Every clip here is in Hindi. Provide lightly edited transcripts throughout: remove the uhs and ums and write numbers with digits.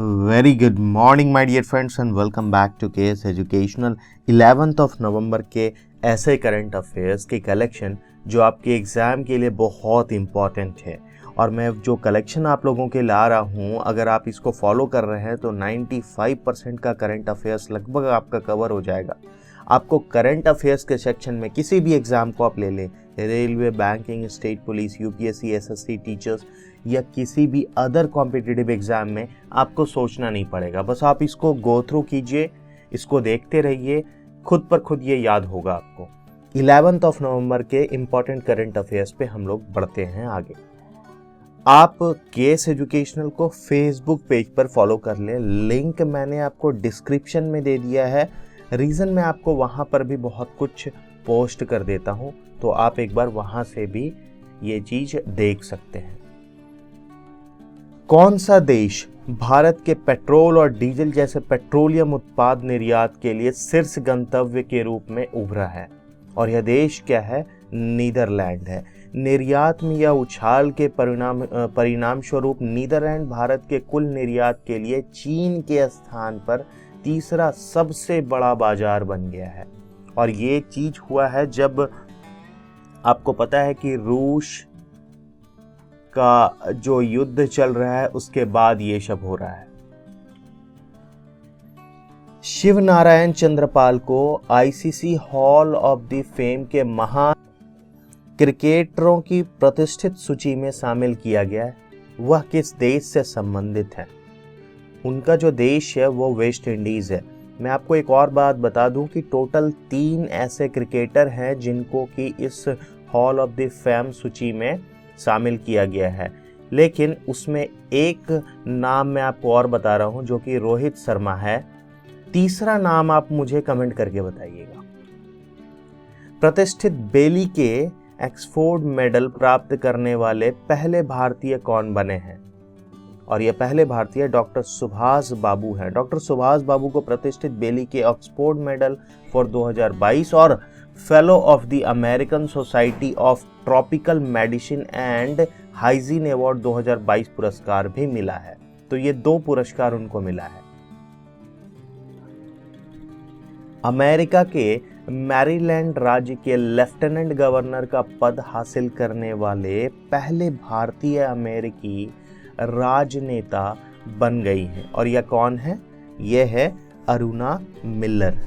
Very good morning my dear friends and welcome back to KS educational 11th of November के ऐसे करंट अफेयर्स की कलेक्शन जो आपके एग्ज़ाम के लिए बहुत इम्पॉर्टेंट है। और मैं जो कलेक्शन आप लोगों के ला रहा हूँ, अगर आप इसको फॉलो कर रहे हैं तो 95% का करंट अफेयर्स लगभग आपका कवर हो जाएगा। आपको करंट अफेयर्स के सेक्शन में किसी भी एग्ज़ाम को आप ले लें, railway, banking, state police, UPSC, SSC, teachers या किसी भी अदर कॉम्पिटिटिव एग्ज़ाम में आपको सोचना नहीं पड़ेगा। बस आप इसको गो थ्रू कीजिए, इसको देखते रहिए, खुद पर खुद ये याद होगा आपको। 11th ऑफ नवंबर के इम्पॉर्टेंट करंट अफेयर्स पे हम लोग बढ़ते हैं आगे। आप केएस एजुकेशनल को फेसबुक पेज पर फॉलो कर लें, लिंक मैंने आपको डिस्क्रिप्शन में दे दिया है। रीज़न मैं आपको वहाँ पर भी बहुत कुछ पोस्ट कर देता हूँ, तो आप एक बार वहाँ से भी ये चीज़ देख सकते हैं। कौन सा देश भारत के पेट्रोल और डीजल जैसे पेट्रोलियम उत्पाद निर्यात के लिए शीर्ष गंतव्य के रूप में उभरा है? और यह देश क्या है? नीदरलैंड है। निर्यात में या उछाल के परिणाम स्वरूप नीदरलैंड भारत के कुल निर्यात के लिए चीन के स्थान पर तीसरा सबसे बड़ा बाजार बन गया है। और ये चीज हुआ है जब आपको पता है कि रूस का जो युद्ध चल रहा है उसके बाद ये सब हो रहा है। शिव नारायण चंद्रपाल को ICC hall of the fame के महान क्रिकेटरों की प्रतिष्ठित सूची में शामिल किया गया है। वह किस देश से संबंधित है? उनका जो देश है वो वेस्ट इंडीज है। मैं आपको एक और बात बता दूं कि टोटल 3 ऐसे क्रिकेटर हैं जिनको कि इस हॉल ऑफ द फेम सूची में शामिल किया गया है, लेकिन उसमें एक नाम मैं आपको और बता रहा हूं जो कि रोहित शर्मा है। तीसरा नाम आप मुझे कमेंट करके बताइएगा। प्रतिष्ठित बेली के ऑक्सफोर्ड मेडल प्राप्त करने वाले पहले भारतीय कौन बने हैं? और यह पहले भारतीय डॉक्टर सुभाष बाबू हैं। डॉक्टर सुभाष बाबू को प्रतिष्ठित बेली के ऑक्सफोर्ड मेडल फॉर 2022 और fellow of the American society of tropical medicine and hygiene award 2022 पुरस्कार भी मिला है। तो ये 2 पुरस्कार उनको मिला है। अमेरिका के मैरीलैंड राज्य के लेफ्टिनेंट गवर्नर का पद हासिल करने वाले पहले भारतीय अमेरिकी राजनेता बन गई हैं। और यह कौन है? यह है अरुणा मिलर।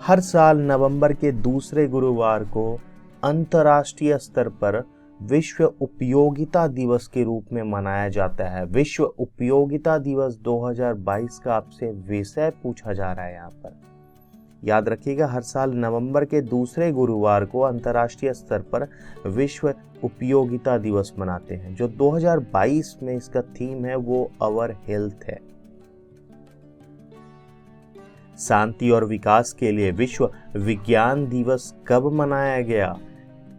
हर साल नवंबर के दूसरे गुरुवार को अंतर्राष्ट्रीय स्तर पर विश्व उपयोगिता दिवस के रूप में मनाया जाता है। विश्व उपयोगिता दिवस 2022 का आपसे विषय पूछा जा रहा है। यहाँ पर याद रखिएगा, हर साल नवंबर के दूसरे गुरुवार को अंतर्राष्ट्रीय स्तर पर विश्व उपयोगिता दिवस मनाते हैं। जो 2022 में इसका थीम है वो अवर हेल्थ है। शांति और विकास के लिए विश्व विज्ञान दिवस कब मनाया गया?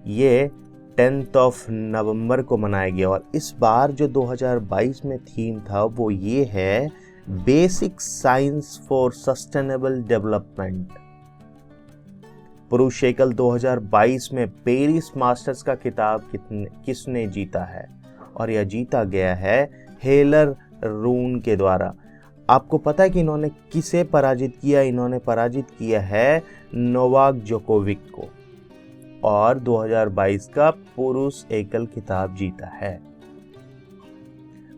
ये 10th ऑफ नवंबर को मनाया गया। और इस बार जो 2022 में थीम था वो ये है basic science for sustainable development. पुरुष एकल 2022 में पेरिस मास्टर्स का खिताब किसने जीता है? और यह जीता गया है हेलर रून के द्वारा। आपको पता है कि इन्होंने किसे पराजित किया? इन्होंने पराजित किया है नोवाक जोकोविक को और 2022 का पुरुष एकल खिताब जीता है।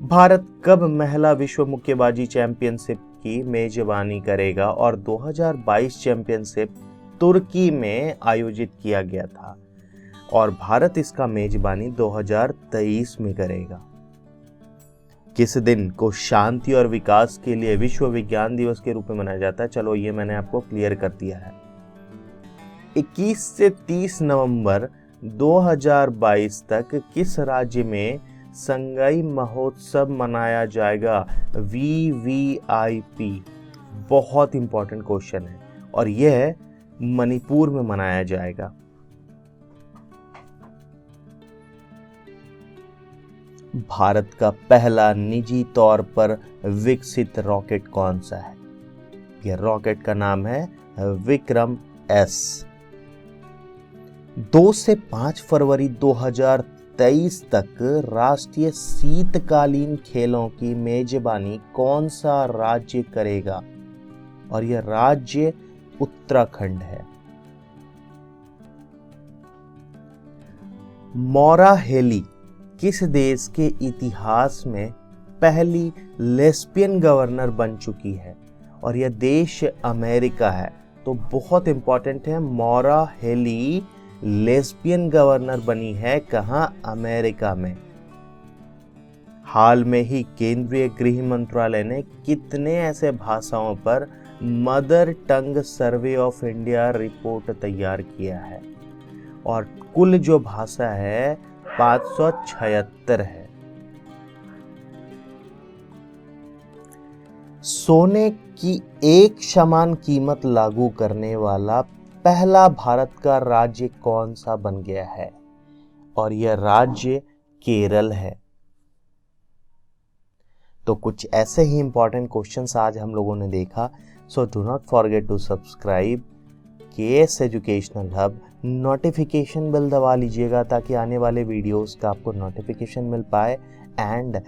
भारत कब महिला विश्व मुक्केबाजी चैंपियनशिप की मेजबानी करेगा? और 2022 चैंपियनशिप तुर्की में आयोजित किया गया था और भारत इसका मेजबानी 2023 में करेगा। किस दिन को शांति और विकास के लिए विश्व विज्ञान दिवस के रूप में मनाया जाता है? चलो ये मैंने आपको क्लियर कर दिया है। 21 से 30 नवंबर 2022 तक किस राज्य में संगाई महोत्सव मनाया जाएगा? VVIP बहुत इंपॉर्टेंट क्वेश्चन है और यह मणिपुर में मनाया जाएगा। भारत का पहला निजी तौर पर विकसित रॉकेट कौन सा है? यह रॉकेट का नाम है विक्रम-S। 2 से 5 फरवरी 2023 2023 तक राष्ट्रीय शीतकालीन खेलों की मेजबानी कौन सा राज्य करेगा? और यह राज्य उत्तराखंड है। मौरा हेली किस देश के इतिहास में पहली लेस्बियन गवर्नर बन चुकी है? और यह देश अमेरिका है। तो बहुत इंपॉर्टेंट है, मौरा हेली लेस्बियन गवर्नर बनी है कहां? अमेरिका में। हाल में ही केंद्रीय गृह मंत्रालय ने कितने ऐसे भाषाओं पर mother tongue survey of India report तैयार किया है? और कुल जो भाषा है 576 है। सोने की एक समान कीमत लागू करने वाला पहला भारत का राज्य कौन सा बन गया है? और यह राज्य केरल है। तो कुछ ऐसे ही इंपॉर्टेंट क्वेश्चंस आज हम लोगों ने देखा। So do not forget to subscribe KS educational hub. Notification bell दबा लीजिएगा ताकि आने वाले वीडियोस का आपको नोटिफिकेशन मिल पाए। एंड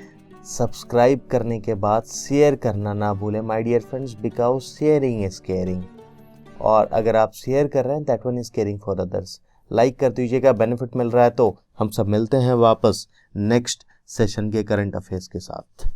सब्सक्राइब करने के बाद शेयर करना ना भूलें my dear friends, because sharing is caring. और अगर आप शेयर कर रहे हैं that one is caring for others. Like कर दीजिएगा, बेनिफिट मिल रहा है। तो हम सब मिलते हैं वापस नेक्स्ट सेशन के करंट अफेयर्स के साथ।